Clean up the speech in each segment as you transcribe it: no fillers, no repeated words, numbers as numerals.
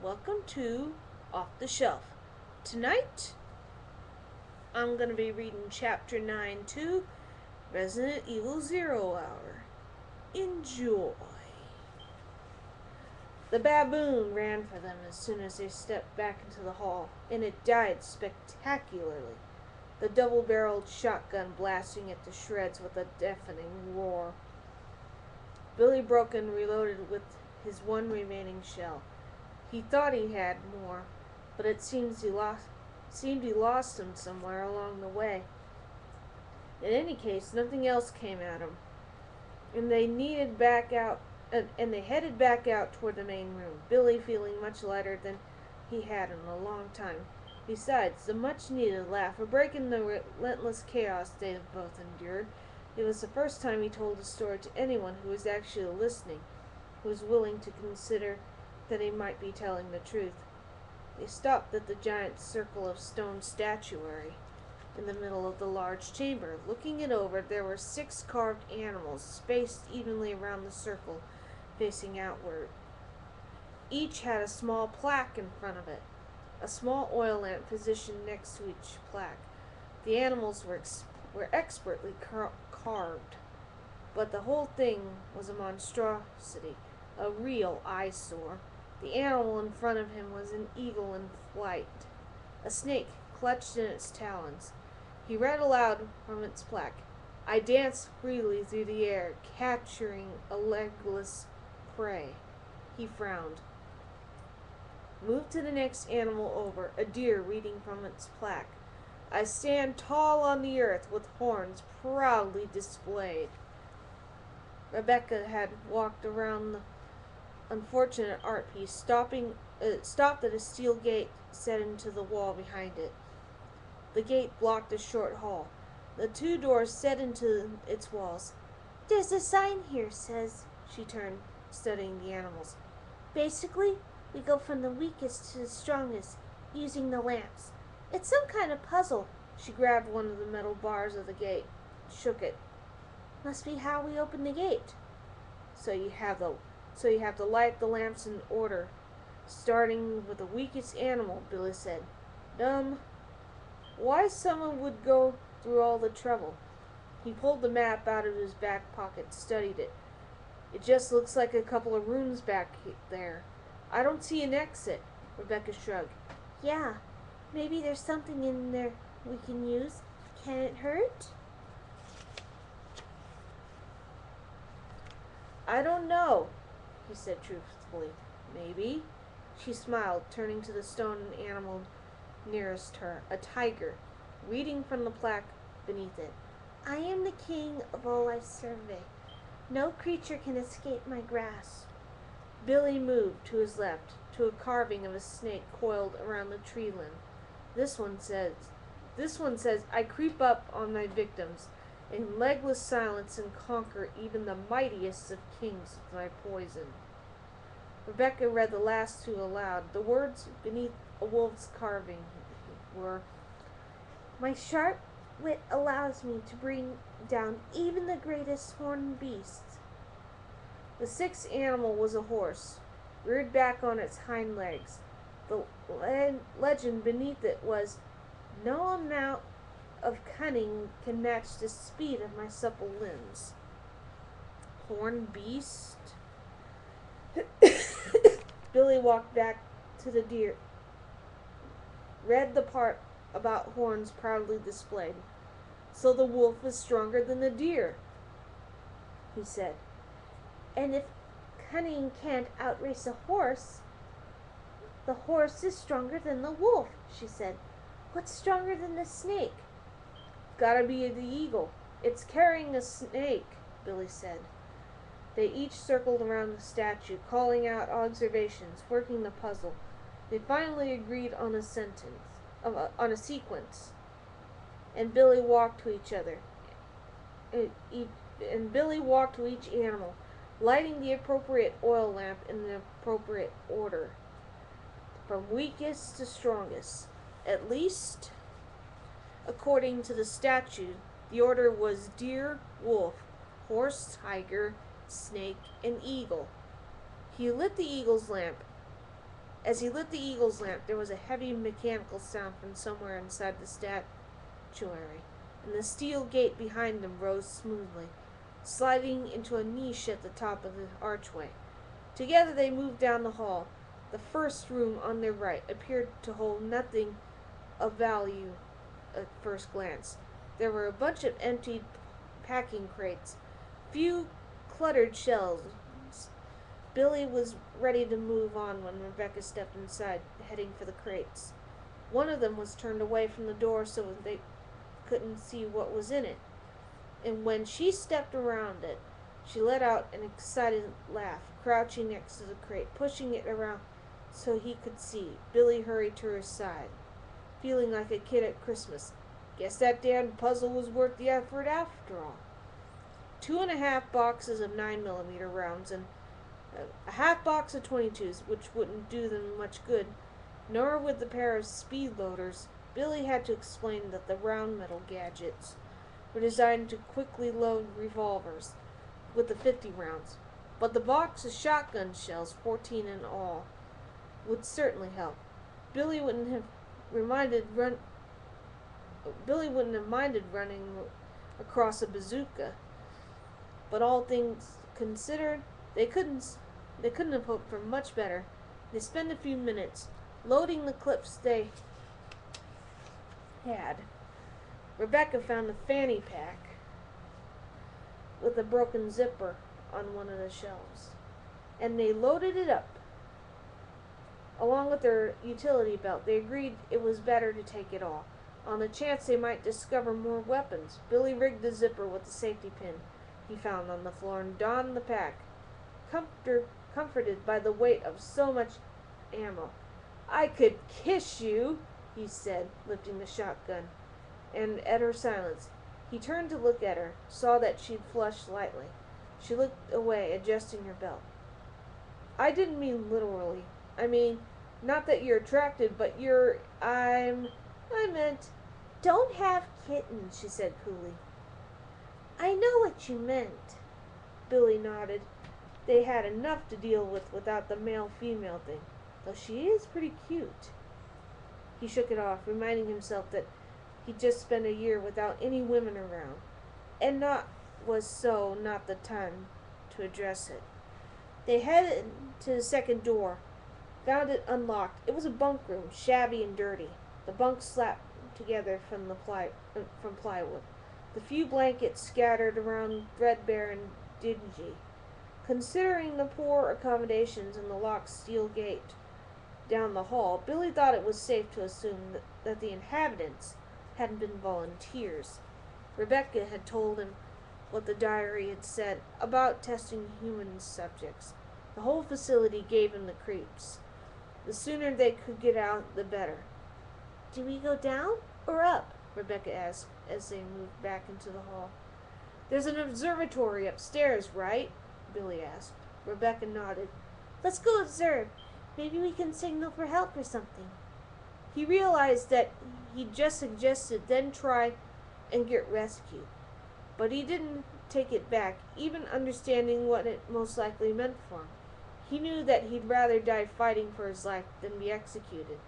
Welcome to Off the Shelf. Tonight, I'm going to be reading Chapter 9 to Resident Evil Zero Hour. Enjoy. The baboon ran for them as soon as they stepped back into the hall, and it died spectacularly, the double-barreled shotgun blasting it to shreds with a deafening roar. Billy Broken reloaded with his one remaining shell. He thought he had more, but it seemed he lost them somewhere along the way. In any case, nothing else came at him, and they headed back out toward the main room. Billy feeling much lighter than he had in a long time. Besides, the much-needed laugh, a break in the relentless chaos they had both endured. It was the first time he told the story to anyone who was actually listening, who was willing to consider that he might be telling the truth. They stopped at the giant circle of stone statuary in the middle of the large chamber. Looking it over, there were 6 carved animals spaced evenly around the circle, facing outward. Each had a small plaque in front of it, a small oil lamp positioned next to each plaque. The animals were expertly carved, but the whole thing was a monstrosity, a real eyesore. The animal in front of him was an eagle in flight, a snake clutched in its talons. He read aloud from its plaque, "I dance freely through the air, capturing a legless prey." He frowned. Moved to the next animal over, a deer reading from its plaque, "I stand tall on the earth with horns proudly displayed." Rebecca had walked around the unfortunate art piece, stopped at a steel gate set into the wall behind it. The gate blocked a short hall, the 2 doors set into its walls. "There's a sign here, says," she turned, studying the animals. "Basically, we go from the weakest to the strongest, using the lamps. It's some kind of puzzle." She grabbed one of the metal bars of the gate, shook it. "Must be how we open the gate." So you have to light the lamps in order, starting with the weakest animal," Billy said. "Dumb. Why someone would go through all the trouble." He pulled the map out of his back pocket, studied it. "It just looks like a couple of rooms back there. I don't see an exit." Rebecca shrugged. "Yeah, maybe there's something in there we can use. Can it hurt?" "I don't know," he said truthfully. "Maybe." She smiled, turning to the stone animal nearest her, a tiger, reading from the plaque beneath it. "I am the king of all I survey. No creature can escape my grasp." Billy moved to his left, to a carving of a snake coiled around the tree limb. This one says, "I creep up on my victims in legless silence and conquer even the mightiest of kings with my poison." Rebecca read the last 2 aloud. The words beneath a wolf's carving were, "My sharp wit allows me to bring down even the greatest horned beasts." The 6th animal was a horse, reared back on its hind legs. The legend beneath it was, "No amount of cunning can match the speed of my supple limbs." Horned beast? Billy walked back to the deer, read the part about horns proudly displayed. "So the wolf is stronger than the deer," he said. "And if cunning can't outrace a horse, the horse is stronger than the wolf," she said. "What's stronger than the snake?" "Gotta be the eagle. It's carrying a snake," Billy said. They each circled around the statue, calling out observations, working the puzzle. They finally agreed on a sequence, and Billy walked to each animal, lighting the appropriate oil lamp in the appropriate order, from weakest to strongest. At least, according to the statue, the order was deer, wolf, horse, tiger, snake, and eagle. He lit the eagle's lamp, As he lit the eagle's lamp, there was a heavy mechanical sound from somewhere inside the statuary, and the steel gate behind them rose smoothly, sliding into a niche at the top of the archway. Together they moved down the hall. The first room on their right appeared to hold nothing of value at first glance. There were a bunch of emptied packing crates, few cluttered shelves. Billy was ready to move on when Rebecca stepped inside, heading for the crates. One of them was turned away from the door so they couldn't see what was in it, and when she stepped around it, she let out an excited laugh, crouching next to the crate, pushing it around so he could see. Billy hurried to her side, feeling like a kid at Christmas. Guess that damn puzzle was worth the effort after all. 2.5 boxes of 9mm rounds and a half box of 22s, which wouldn't do them much good, nor would the pair of speed loaders. Billy had to explain that the round metal gadgets were designed to quickly load revolvers with the 50 rounds, but the box of shotgun shells, 14 in all, would certainly help. Billy wouldn't have minded running across a bazooka, but all things considered, they couldn't have hoped for much better. They spent a few minutes loading the clips they had. Rebecca found a fanny pack with a broken zipper on one of the shelves, and they loaded it up. Along with their utility belt, they agreed it was better to take it all, on the chance they might discover more weapons. Billy rigged the zipper with the safety pin he found on the floor and donned the pack, comforted by the weight of so much ammo. "I could kiss you," he said, lifting the shotgun, and at her silence, he turned to look at her, saw that she'd flushed slightly. She looked away, adjusting her belt. "I didn't mean literally. I mean, not that you're attracted, but I meant, don't have kittens," she said coolly. "I know what you meant." Billy nodded. They had enough to deal with without the male-female thing, though she is pretty cute. He shook it off, reminding himself that he'd just spent a year without any women around, and not the time to address it. They headed to the second door, found it unlocked. It was a bunk room, shabby and dirty, the bunks slapped together from plywood, the few blankets scattered around threadbare and dingy. Considering the poor accommodations and the locked steel gate down the hall, Billy thought it was safe to assume that the inhabitants hadn't been volunteers. Rebecca had told him what the diary had said about testing human subjects. The whole facility gave him the creeps. The sooner they could get out, the better. "Do we go down or up?" Rebecca asked as they moved back into the hall. "There's an observatory upstairs, right?" Billy asked. Rebecca nodded. "Let's go observe. Maybe we can signal for help or something." He realized that he'd just suggested then try and get rescued, but he didn't take it back, even understanding what it most likely meant for him. He knew that he'd rather die fighting for his life than be executed.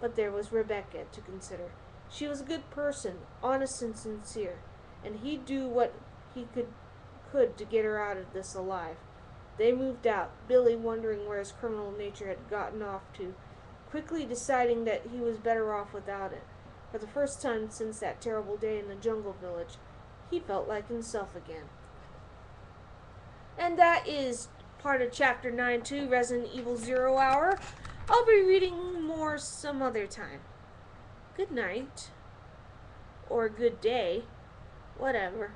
But there was Rebecca to consider. She was a good person, honest and sincere, and he'd do what he could to get her out of this alive. They moved out, Billy wondering where his criminal nature had gotten off to, quickly deciding that he was better off without it. For the first time since that terrible day in the jungle village, he felt like himself again. And that is part of Chapter 9-2, Resident Evil 0 Hour. I'll be reading more some other time. Good night. Or good day. Whatever.